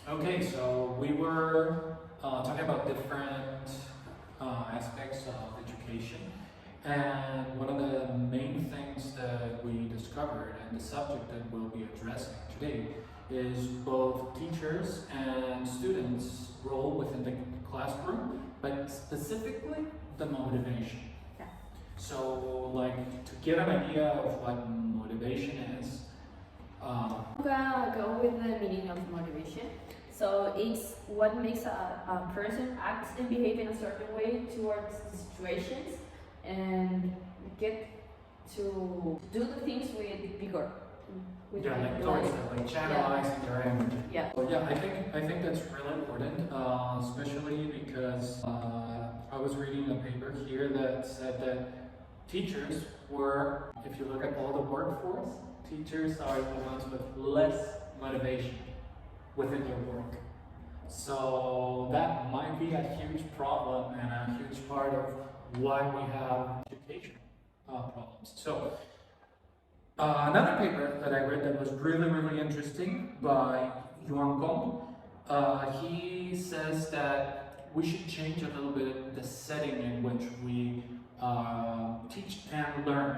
Okay, so we were talking about different aspects of education, and one of the main things that we discovered, and the subject that we'll be addressing today, is both teachers and students' role within the classroom, but specifically the motivation. Yeah. So, like, to get an idea of what motivation is, I'm gonna go with the meaning of motivation. So it's what makes a person act and behave in a certain way towards the situations and get to do the things with vigor. yeah, like towards that, like channelizing their energy. Yeah. Well, yeah, I think that's really important, especially because I was reading a paper here that said that teachers were, if you look at all the workforce, teachers are the ones with less motivation within their work. So that might be a huge problem and a huge part of why we have education problems. So another paper that I read that was really, really interesting by Yuan Gong, he says that we should change a little bit the setting in which we teach and learn.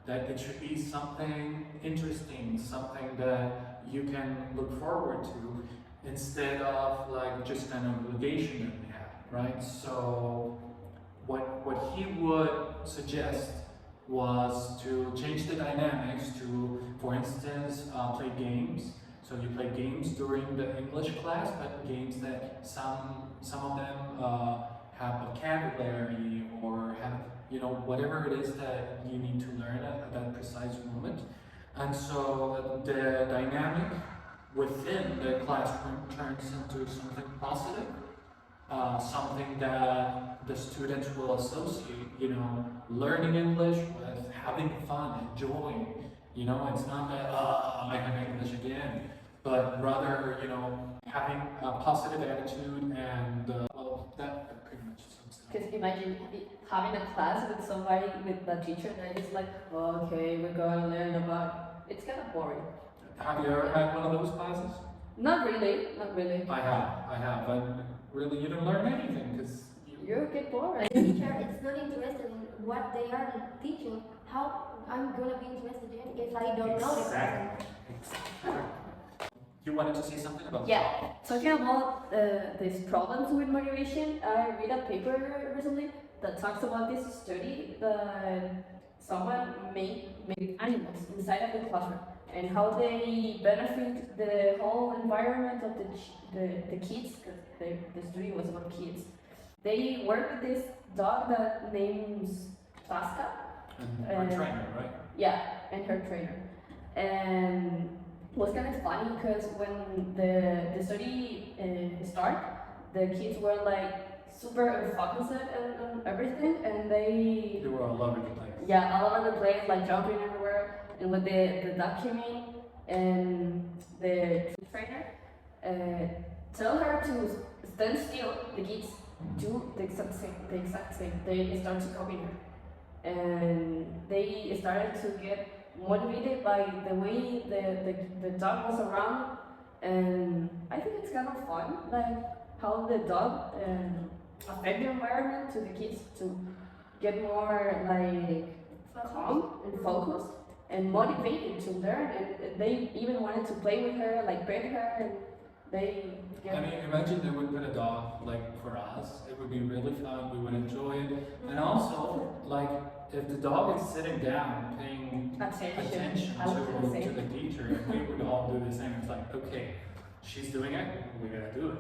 That it should be something interesting, something that you can look forward to, instead of like just an obligation that we have, right? So what he would suggest was to change the dynamics to, for instance, play games. So you play games during the English class, but games that some of them have vocabulary or have, you know, whatever it is that you need to learn at that precise moment. And so the dynamic within the classroom turns into something positive, something that the students will associate, you know, learning English with having fun, enjoying. You know, it's not that, I can English again, but rather, you know, having a positive attitude and, well, that pretty much sums it up. Because imagine having a class with somebody, with a teacher that is like, okay, we're gonna learn about. It's kind of boring. Have you ever had one of those classes? Not really, not really. I have, but really you don't learn anything because You get bored. Teacher is not interested in what they are teaching. How I'm gonna be interested in if I don't know the person? Exactly. You wanted to say something about Yeah, talking about these problems with motivation, I read a paper recently that talks about this study that someone made animals inside of the classroom and how they benefit the whole environment of the kids, because the study was about kids. They work with this dog that names Tasca. and her trainer, right? Yeah, and her trainer. And it was kind of funny because when the study started, the kids were like super focused on everything, and they They were all over the place. yeah, all over the place, like jumping everywhere. And when the dog came in, and the trainer tell her to stand still, the kids do the exact same. They start to copy her, and they started to get motivated by the way the dog was around. And I think it's kind of fun, like how the dog affect the environment to the kids to get more like calm and focused and motivated to learn. And they even wanted to play with her, like pet her, and they get I mean, imagine they would put a dog, like for us, it would be really fun, we would enjoy it. And also, like, if the dog is sitting down paying attention I was gonna to say. the teacher, we would all do the same. It's like, okay, she's doing it, we gotta do it.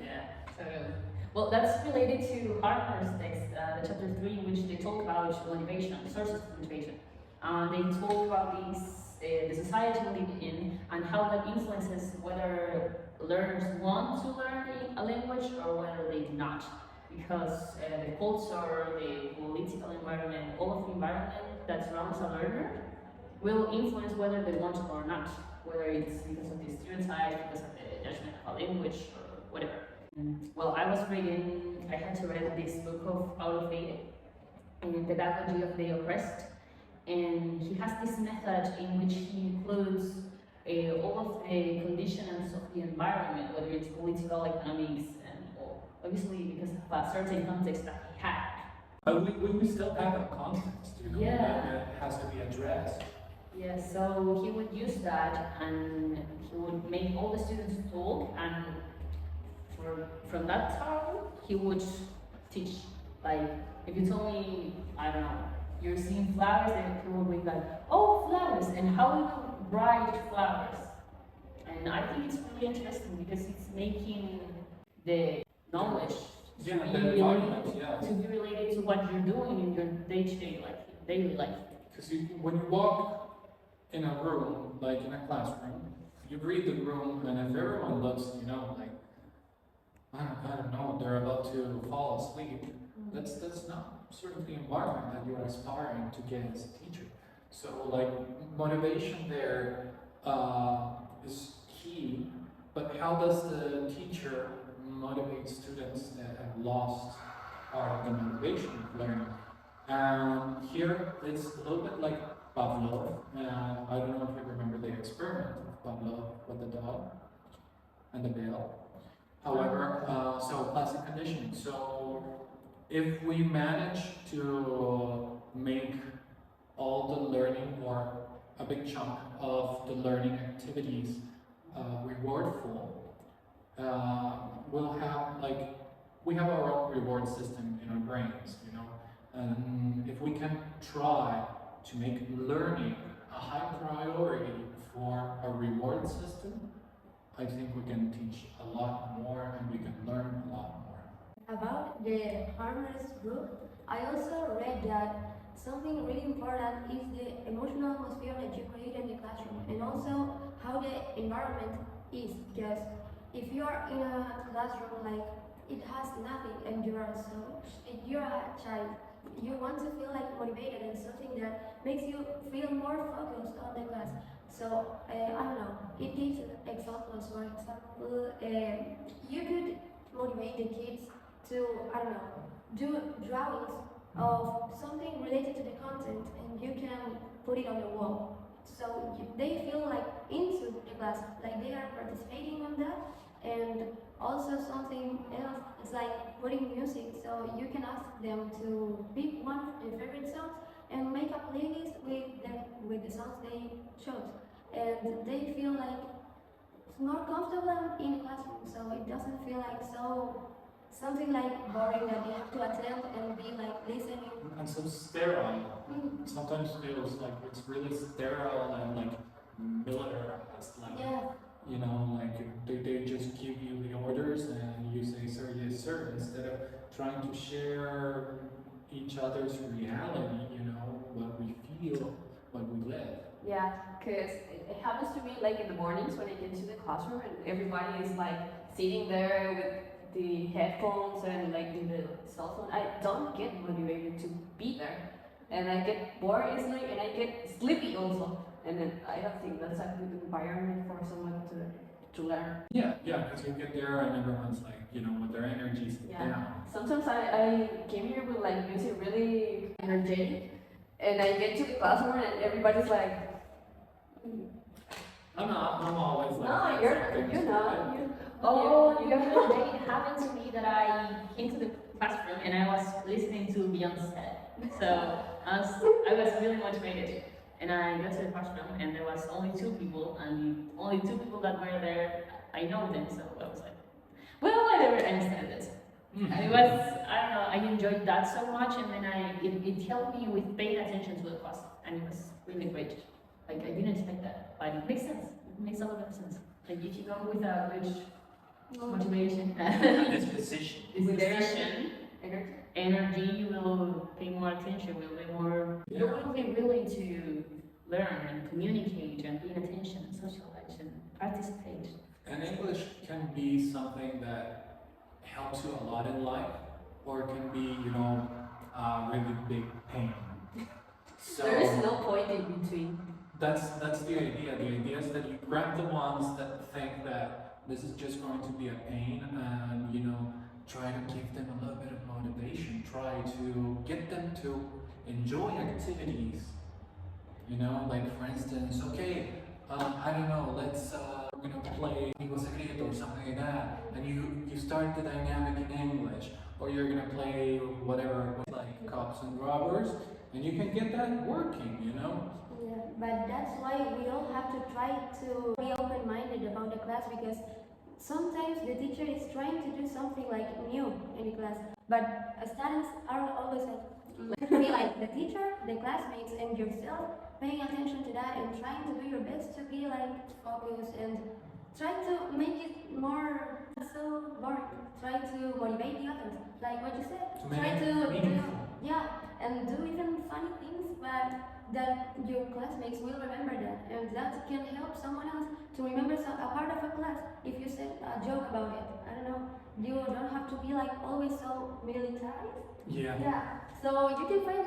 Yeah, totally. Well, that's related to Harper's text, the chapter 3, in which they talk about motivation, sources of motivation. They talk about the society we live in and how that influences whether learners want to learn a language or whether they do not. Because the culture, the political environment, all of the environment that surrounds a learner will influence whether they want to or not. Whether it's because of the stereotype, because of the judgment of a language, or whatever. Well, I had to read this book of Paulo Freire, Pedagogy of the Oppressed, and he has this method in which he includes all of the conditions of the environment, whether it's political, economics, and well, obviously because of a certain context that he had. But we still have a context, you know, Yeah. that has to be addressed. Yeah, so he would use that and he would make all the students talk, and from that time he would teach. Like, if you told me, I don't know, you're seeing flowers, then he would be like, oh, flowers, and how we will write flowers. And I think it's really interesting because it's making the knowledge Yeah, to, the be environment, related, yeah. to be related to what you're doing in your day-to-day life, daily life. Because when you walk in a room, like in a classroom, you read the room, and if everyone looks, you know, like, I don't know, they're about to fall asleep, that's not sort of the environment that you're aspiring to get as a teacher. So, like, motivation there is key, but how does the teacher motivate students that have lost part of the motivation of learning? Here it's a little bit like Pavlov. I don't know if you remember the experiment of Pavlov with the dog and the bell. However, so classic conditioning. So if we manage to make all the learning or a big chunk of the learning activities rewardful, we'll have we have our own reward system in our brains, you know. And if we can try to make learning a high priority for a reward system, I think we can teach a lot more and we can learn a lot more. About the Harmer's book, I also read that something really important is the emotional atmosphere that you create in the classroom, and also how the environment is. Because if you are in a classroom like it has nothing and you are a child, you want to feel like motivated and something that makes you feel more focused on the class. So I don't know. It gives examples. For example, you could motivate the kids to, I don't know, do drawings of something related to the content, and you can put it on the wall. So they feel like into the class, like they are participating on that. And also something else is like putting music. So you can ask them to pick one of their favorite songs and make a playlist with the songs they chose. And they feel like it's more comfortable in the classroom, so it doesn't feel like something like boring that you have to attend and be like listening. And so sterile. Sometimes feels like it's really sterile and like militarized. Like, Yeah. you know, like they just give you the orders and you say sir, yes sir, instead of trying to share each other's reality, you know, what we feel, what we live. Yeah, because it happens to me like in the mornings when I get to the classroom and everybody is like sitting there with the headphones and like in the cell phone. I don't get motivated to be there, and I get bored easily and I get sleepy also. And then I don't think that's a good environment for someone to learn. Yeah, because you get there and everyone's like, you know, with their energies down. Sometimes I came here with like music really energetic, and I get to the classroom and everybody's like, I'm always like, no, you're not. Oh, you know, it happened to me that I came to the classroom and I was listening to Beyonce. So I was really motivated. And I got to the classroom and there was only two people, and the only two people that were there, I know them, so I was like, well, I never understand it. And it was, I don't know, I enjoyed that so much, and then it helped me with paying attention to the class, and it was really great. Like, I didn't expect that, but it makes sense. It makes a lot of sense. Like, if you go with a good motivation, Disposition. energy, you will pay more attention, will be more, you will be willing to learn and communicate and pay attention and socialize and participate. And English can be something that helps you a lot in life, or it can be, you know, a really big pain. So There is no point in between. that's the idea. The idea is that you grab the ones that think that this is just going to be a pain, and you know, try to give them a little bit of motivation. Try to get them to enjoy activities. You know, like for instance, okay, I don't know, we're gonna play Amigo Secreto or something like that, and you start the dynamic in English, or you're gonna play whatever, like cops and robbers, and you can get that working, you know? Yeah, but that's why we all have to try to be open-minded about the class, because sometimes the teacher is trying to do something like new in the class, but students aren't always be like the teacher, the classmates, and yourself paying attention to that and trying to do your best to be like focused and try to make it more not so boring. Try to motivate the others, like what you said. To Try make to it meaningful. and do even funny things, but that your classmates will remember that, and that can help someone else to remember a part of a class. If you said a joke about it, I don't know, you don't have to be like always so militarized. Yeah. Yeah, so you can find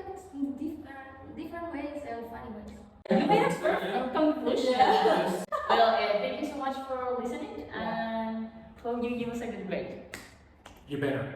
different ways and funny ways. You made a perfect conclusion. Yes. Well, thank you so much for listening, and hope you give us a good grade. You better.